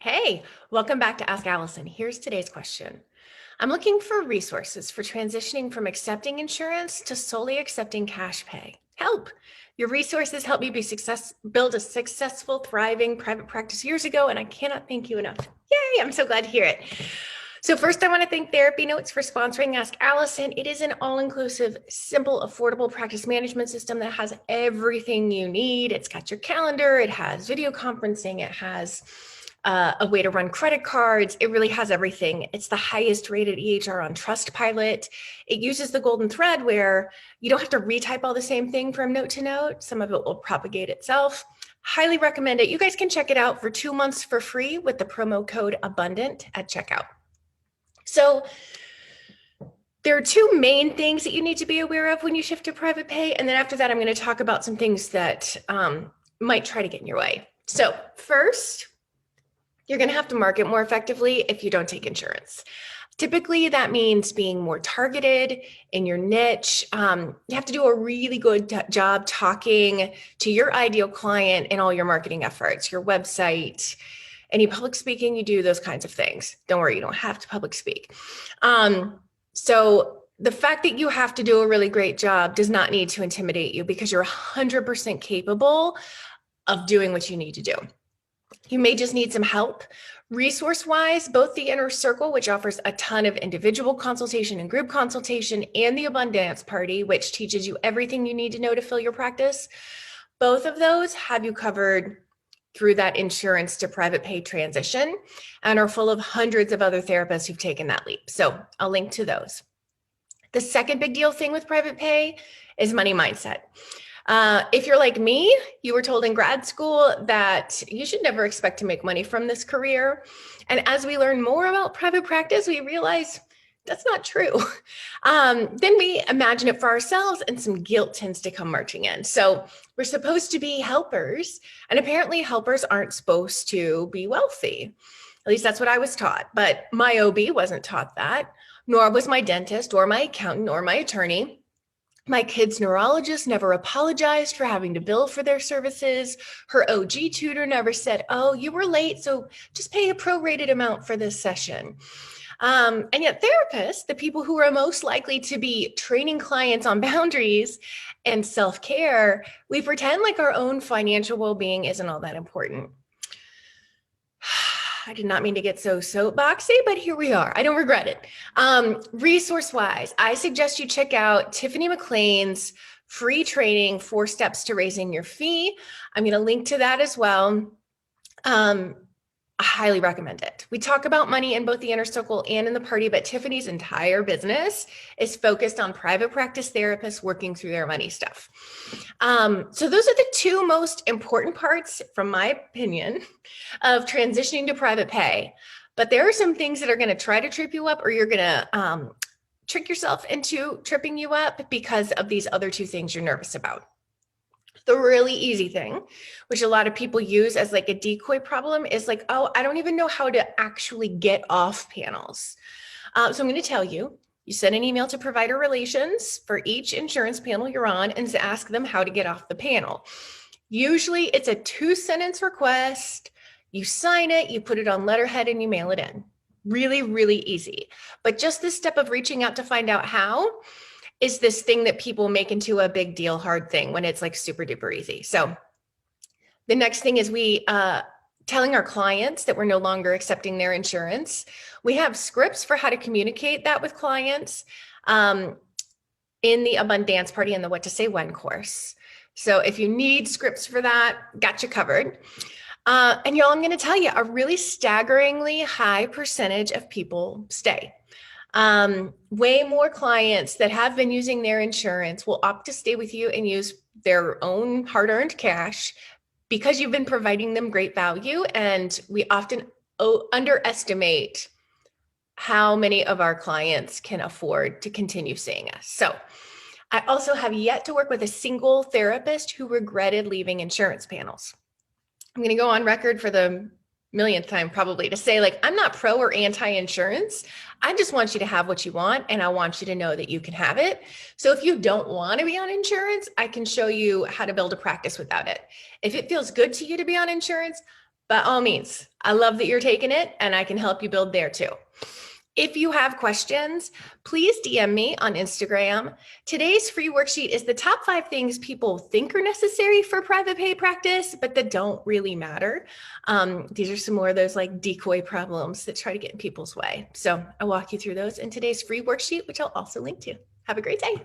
Hey, welcome back to Ask Allison. Here's today's question. I'm looking for resources for transitioning from accepting insurance to solely accepting cash pay. Help! Your resources helped me build a successful, thriving private practice years ago, and I cannot thank you enough. Yay, I'm so glad to hear it. So first, I want to thank TherapyNotes for sponsoring Ask Allison. It is an all-inclusive, simple, affordable practice management system that has everything you need. It's got your calendar, it has video conferencing, it has a way to run credit cards. It really has everything. It's the highest rated EHR on Trustpilot. It uses the golden thread where you don't have to retype all the same thing from note to note. Some of it will propagate itself. Highly recommend it. You guys can check it out for 2 months for free with the promo code ABUNDANT at checkout. So there are two main things that you need to be aware of when you shift to private pay. And then after that, I'm going to talk about some things that might try to get in your way. So first, you're going to have to market more effectively if you don't take insurance. Typically, that means being more targeted in your niche. You have to do a really good job talking to your ideal client in all your marketing efforts, your website, any public speaking you do, those kinds of things. Don't worry, you don't have to public speak. So the fact that you have to do a really great job does not need to intimidate you because you're 100% capable of doing what you need to do. You may just need some help. Resource-wise, both the Inner Circle, which offers a ton of individual consultation and group consultation, and the Abundance Party, which teaches you everything you need to know to fill your practice, both of those have you covered through that insurance to private pay transition and are full of hundreds of other therapists who've taken that leap. So I'll link to those. The second big deal thing with private pay is money mindset. If you're like me, you were told in grad school that you should never expect to make money from this career. And as we learn more about private practice, we realize that's not true. Then we imagine it for ourselves and some guilt tends to come marching in. So we're supposed to be helpers, and apparently helpers aren't supposed to be wealthy. At least that's what I was taught, but my OB wasn't taught that, nor was my dentist or my accountant or my attorney. My kid's neurologist never apologized for having to bill for their services. Her OG tutor never said, oh, you were late, so just pay a prorated amount for this session. And yet therapists, the people who are most likely to be training clients on boundaries and self-care, we pretend like our own financial well-being isn't all that important. I did not mean to get so soapboxy, but here we are. I don't regret it. Resource-wise, I suggest you check out Tiffany McLean's free training, 4 Steps to Raising Your Fee. I'm going to link to that as well. I highly recommend it. We talk about money in both the Inner Circle and in the party, but Tiffany's entire business is focused on private practice therapists working through their money stuff. So those are the 2 most important parts, from my opinion, of transitioning to private pay. But there are some things that are going to try to trip you up, or you're going to trick yourself into tripping you up because of these other 2 things you're nervous about. The really easy thing, which a lot of people use as like a decoy problem, is like, oh, I don't even know how to actually get off panels. So I'm going to tell you, you send an email to provider relations for each insurance panel you're on and to ask them how to get off the panel. Usually it's a 2-sentence request. You sign it, you put it on letterhead, and you mail it in. Really, really easy. But just this step of reaching out to find out how is this thing that people make into a big deal hard thing when it's like super duper easy. So the next thing is we telling our clients that we're no longer accepting their insurance. We have scripts for how to communicate that with clients in the Abundance Party and the What to Say When course. So if you need scripts for that, got you covered. And y'all, I'm going to tell you, a really staggeringly high percentage of people stay. Way more clients that have been using their insurance will opt to stay with you and use their own hard-earned cash because you've been providing them great value. And we often underestimate how many of our clients can afford to continue seeing us. So I also have yet to work with a single therapist who regretted leaving insurance panels. I'm going to go on record for the millionth time probably to say, like, I'm not pro or anti-insurance. I just want you to have what you want, and I want you to know that you can have it. So if you don't want to be on insurance, I can show you how to build a practice without it. If it feels good to you to be on insurance, by all means, I love that you're taking it and I can help you build there too. If you have questions, please DM me on Instagram. Today's free worksheet is the top 5 things people think are necessary for private pay practice, but that don't really matter. These are some more of those like decoy problems that try to get in people's way. So I'll walk you through those in today's free worksheet, which I'll also link to. Have a great day.